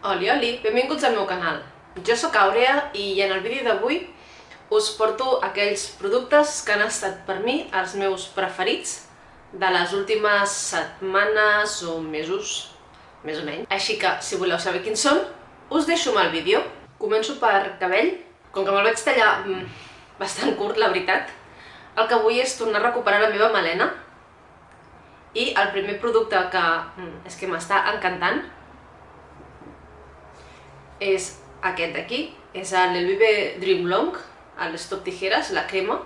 Oli, oli, benvinguts al meu canal. Jo sóc Àurea i en el vídeo d'avui us porto aquells productes que han estat per mi els meus preferits de les últimes setmanes o mesos, més o menys. Així que, si voleu saber quins són, us deixo amb el vídeo. Començo per cabell. Com que me'l vaig tallar bastant curt, la veritat, el que vull és tornar a recuperar la meva melena. I el primer producte que m'està encantant és aquest d'aquí, és l'Elvive Dream Long, el Stop Tijeras, la crema.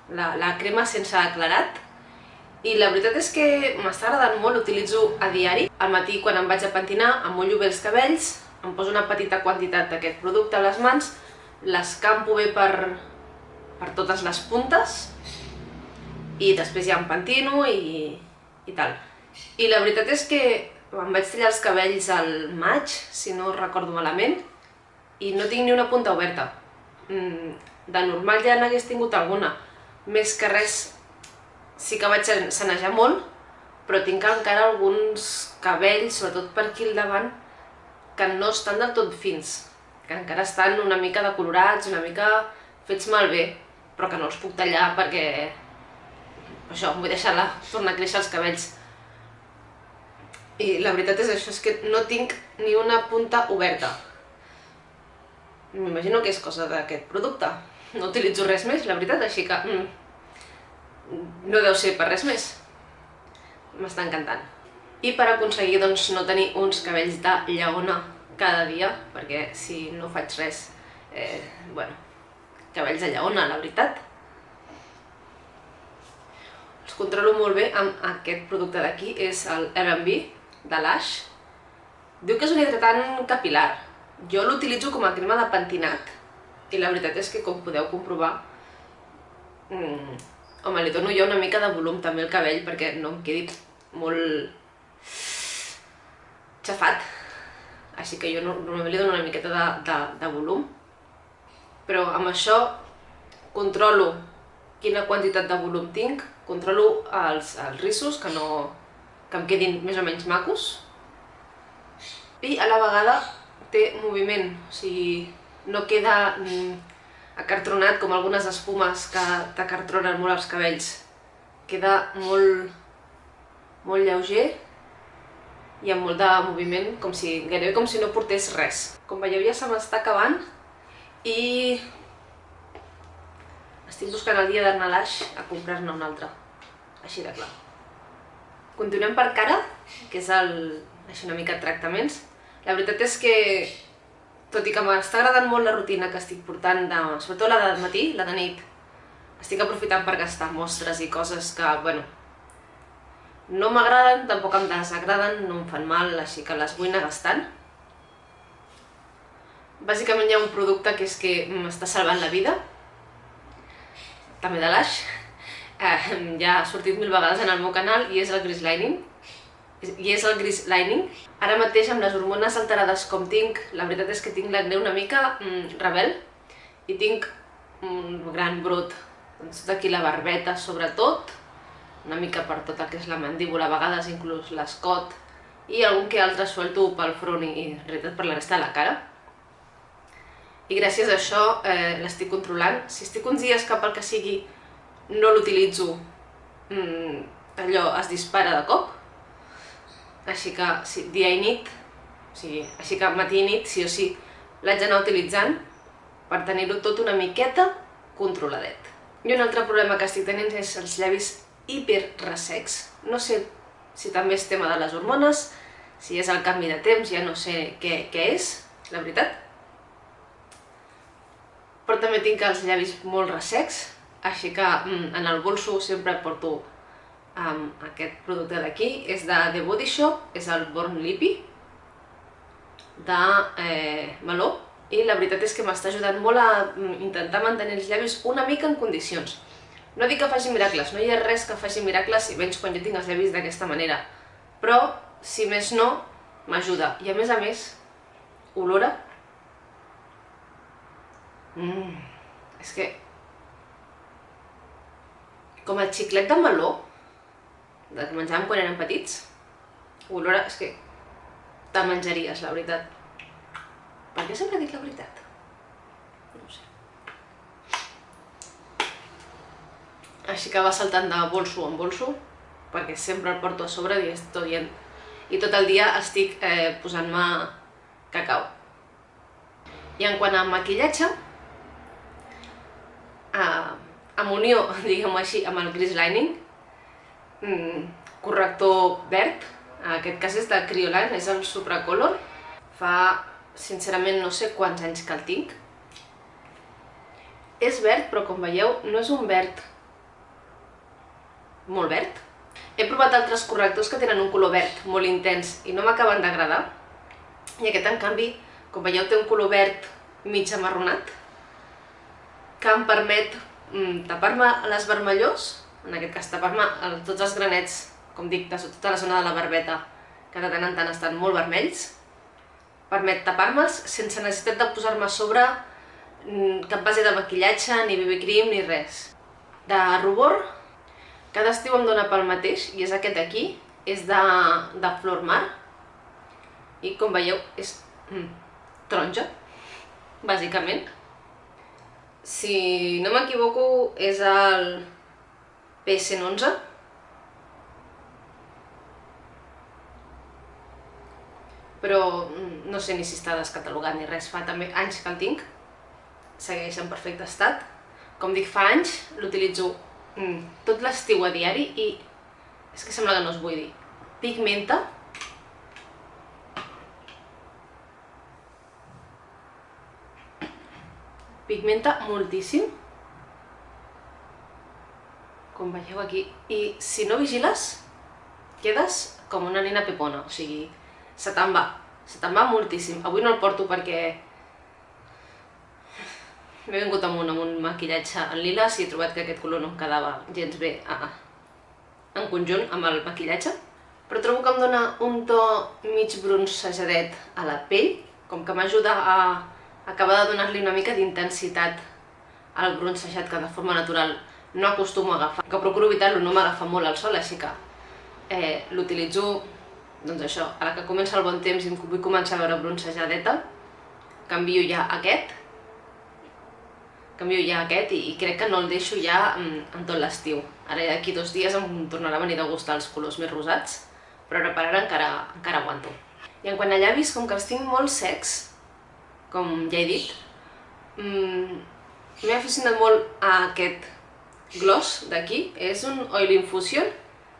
La crema sense aclarat. I la veritat és que m'està agradant molt, l'utilitzo a diari. Al matí, quan em vaig a pentinar, em mullo bé els cabells, em poso una petita quantitat d'aquest producte a les mans, l'escampo bé per totes les puntes i després ja em pentino i tal. I la veritat és que em vaig tallar els cabells al maig, si no recordo malament, i no tinc ni una punta oberta. De normal ja n'hagués tingut alguna. Més que res, sí que vaig sanejar molt, però tinc encara alguns cabells, sobretot per aquí al davant, que no estan del tot fins, que encara estan una mica decolorats, una mica fets malbé, però que no els puc tallar perquè això, vull deixar tornar a créixer els cabells. I la veritat és això, és que no tinc ni una punta oberta. M'imagino que és cosa d'aquest producte. No utilitzo res més, la veritat, així que no deu ser per res més. M'està encantant. I per aconseguir no tenir uns cabells de lleona cada dia, perquè si no faig res, cabells de lleona, la veritat. Els controlo molt bé amb aquest producte d'aquí, és el R&B de Lush. Diu que és un hidratant capil·lar. Jo l'utilitzo com a crema de pentinat i la veritat és que, com podeu comprovar, home, li dono jo una mica de volum també al cabell perquè no em quedi molt xafat. Així que jo normalment li dono una miqueta de volum. Però amb això controlo quina quantitat de volum tinc, controlo els rissos, que em quedin més o menys macos, i a la vegada té moviment, o sigui, no queda acartronat com algunes espumes que t'acartronen molt els cabells. Queda molt lleuger i amb molt de moviment, gairebé com si no portés res. Com veieu, ja se m'està acabant i estic buscant el dia d'anar a Lush a comprar-ne un altre, així de clar. Continuem per cara, que és així una mica tractaments. La veritat és que, tot i que m'està agradant molt la rutina que estic portant, sobretot la de matí, la de nit, estic aprofitant per gastar mostres i coses que, bueno, no m'agraden, tampoc em desagraden, no em fan mal, així que les vull anar gastant. Bàsicament hi ha un producte que és que m'està salvant la vida, també de Lush. Ja ha sortit 1000 vegades en el meu canal i és el Grease Lining. Ara mateix, amb les hormones alterades com tinc, la veritat és que tinc l'acné una mica rebel i tinc un gran brot d'aquí la barbeta sobretot, una mica per tot el que és la mandíbula, a vegades inclús l'escot i algun que altre suelto pel front i en realitat per la resta de la cara. I gràcies a això l'estic controlant. Si estic uns dies que pel que sigui no l'utilitzo, allò es dispara de cop, així que dia i nit, així que matí i nit sí o sí l'haig d'anar utilitzant per tenir-ho tot una miqueta controladet. I un altre problema que estic tenint és els llavis hiperressecs. No sé si també és tema de les hormones, si és el canvi de temps, ja no sé què és, la veritat. Però també tinc els llavis molt ressecs, així que en el bolso sempre porto aquest producte d'aquí, és de The Body Shop, és el Born Lippy de meló, i la veritat és que m'està ajudant molt a intentar mantenir els llavis una mica en condicions. No dic que faci miracles, no hi ha res que faci miracles, i menys quan jo tinc els llavis d'aquesta manera, però si més no, m'ajuda. I a més, olora. És que com el xiclet de meló que menjàvem quan érem petits, olora, és que te menjaries, la veritat. Per què sempre dic la veritat? No ho sé. Així que va saltant de bolso en bolso, perquè sempre el porto a sobre i tot el dia estic posant-me cacau. I en quant a maquillatge, amb unió, diguem-ho així, amb el Grease Lining, corrector verd, en aquest cas és de Kryolan, és el Supracolor. Fa, sincerament, no sé quants anys que el tinc. És verd, però com veieu, no és un verd molt verd. He provat altres correctors que tenen un color verd molt intens i no m'acaben d'agradar. I aquest, en canvi, com veieu, té un color verd mig amarronat, que em permet tapar-me les vermellors, en aquest cas tapar-me tots els granets, com dic, de tota la zona de la barbeta, que de tant en tant estan molt vermells. Permet tapar-me'ls sense necessitat de posar-me a sobre cap base de maquillatge, ni BB cream, ni res. De rubor, cada estiu em dóna pel mateix, i és aquest aquí, és de Flor Mar, i com veieu és taronja, bàsicament. Si no m'equivoco és el PSN11, però no sé ni si està descatalogat ni res, fa també anys que el tinc, segueix en perfecte estat. Com dic, fa anys, l'utilitzo tot l'estiu a diari i és que sembla que no us vull dir. Pigmenta. Pigmenta moltíssim, com veieu aquí, i si no vigiles, quedes com una nina pepona, o sigui, se te'n va moltíssim. Avui no el porto perquè m'he vingut amb un maquillatge en liles i he trobat que aquest color no em quedava gens bé en conjunt amb el maquillatge, però trobo que em dona un to mig broncejadet a la pell, com que m'ajuda a acabar de donar-li una mica d'intensitat al bronzejat que de forma natural no acostumo a agafar, que procuro evitar-lo, no m'agafa molt el sol, així que l'utilitzo, doncs això, ara que comença el bon temps i em vull començar a veure bronzejadeta, canvio ja aquest i crec que no el deixo ja en tot l'estiu. Ara d'aquí 2 dies em tornarà a venir de gustar els colors més rosats, però ara per ara encara aguanto. I en quant a llavis, com que els tinc molt secs, com ja he dit, m'he aficionat molt a aquest gloss d'aquí. És un Oil Infusion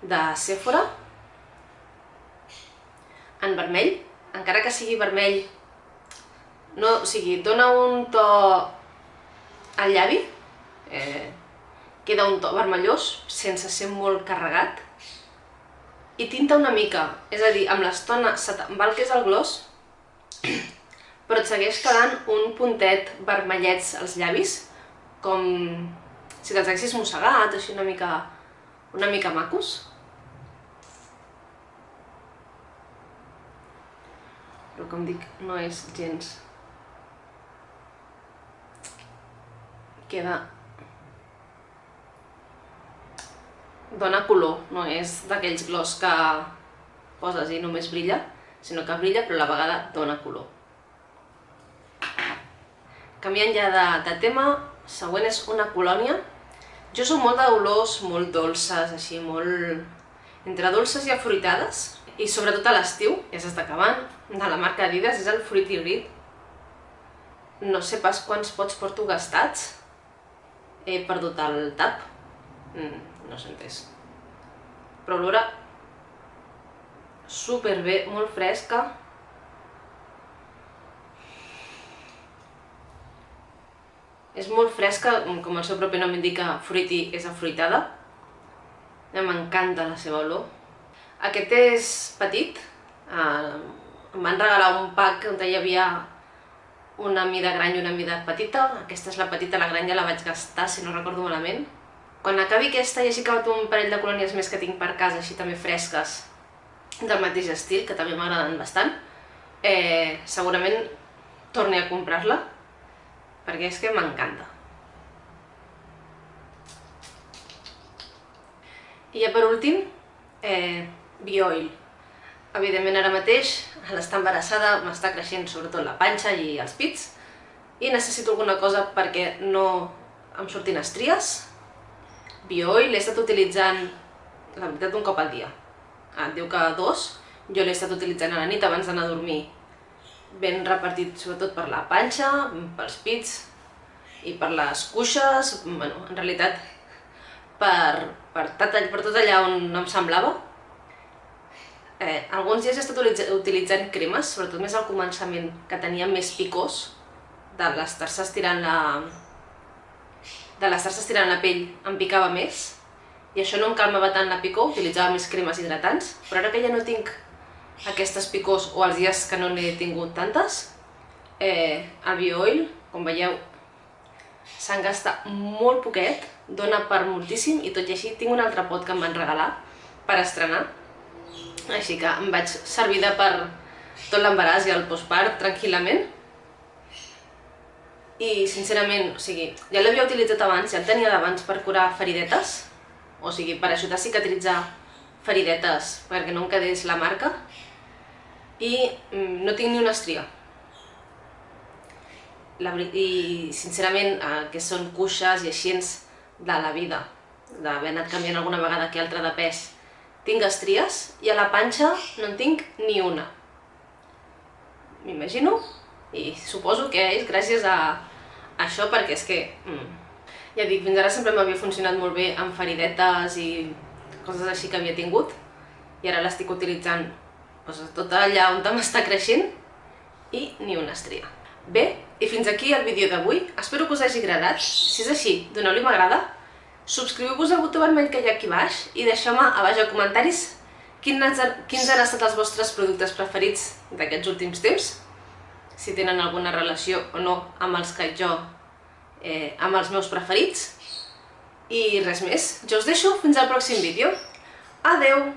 de Sephora en vermell, encara que sigui vermell, no, o sigui, dona un to al llavi, queda un to vermellós sense ser molt carregat i tinta una mica, és a dir, amb l'estona se te'n va el que és el gloss, però et segueix quedant un puntet vermellets als llavis, com si te'ls haguessis mossegat, així una mica macos. Però com dic, no és gens. Dona color, no és d'aquells gloss que poses i només brilla, sinó que brilla però a la vegada dona color. Canviant ja de tema, següent és una colònia. Jo soc molt d'olors molt dolces, així molt entre dolces i afruitades, i sobretot a l'estiu, ja s'està acabant, de la marca Adidas, és el Fruity Grit. No sé pas quants pots porto gastats, he perdut el tap, no s'ha entès. Però olora superbé, molt fresca. És molt fresca, com el seu propi nom indica, fruity és afruitada. M'encanta la seva olor. Aquest és petit, em van regalar un pack on hi havia una mida gran i una mida petita. Aquesta és la petita, la gran ja la vaig gastar, si no recordo malament. Quan acabi aquesta, ja he acabat un parell de colònies més que tinc per casa, així també fresques, del mateix estil, que també m'agraden bastant. Segurament torni a comprar-la, perquè és que m'encanta. I ja per últim, Bioil. Evidentment ara mateix a l'estar embarassada m'està creixent sobretot la panxa i els pits i necessito alguna cosa perquè no em surtin estries. Bioil l'he estat utilitzant, la veritat, un cop al dia. Et diu que 2, jo l'he estat utilitzant a la nit abans d'anar a dormir, ben repartit sobretot per la panxa, pels pits i per les cuixes, bueno, en realitat per tot allà on em semblava. Alguns dies he estat utilitzant cremes, sobretot més al començament, que tenia més picors, de l'estar-se estirant la pell em picava més, i això no em calmava tant la picor, utilitzava més cremes hidratants, però ara que ja no tinc aquestes picors, o els dies que no n'he tingut tantes, el Bioil, com veieu, se'n gasta molt poquet, dona per moltíssim, i tot i així tinc un altre pot que em van regalar per estrenar, així que em vaig servir per tot l'embaràs i el postpart tranquil·lament. I sincerament, o sigui, ja l'havia utilitzat abans, ja el tenia d'abans per curar feridetes, o sigui, per ajudar a cicatritzar feridetes perquè no em quedés la marca, i no tinc ni una estria. I sincerament, que són cuixes i així de la vida, d'haver anat canviant alguna vegada que altra de pes, tinc estries i a la panxa no en tinc ni una. M'imagino, i suposo que és gràcies a això, perquè és que, ja dic, fins ara sempre m'havia funcionat molt bé amb feridetes i coses així que havia tingut, i ara l'estic utilitzant tot allà on m'està creixent i ni una estria. Bé, i fins aquí el vídeo d'avui, espero que us hagi agradat. Si és així, doneu-li m'agrada, subscriviu-vos al botó vermell que hi ha aquí baix i deixeu-me a baix a comentaris quins han estat els vostres productes preferits d'aquests últims temps, si tenen alguna relació o no amb els que amb els meus preferits. I res més, jo us deixo fins al pròxim vídeo. Adeu!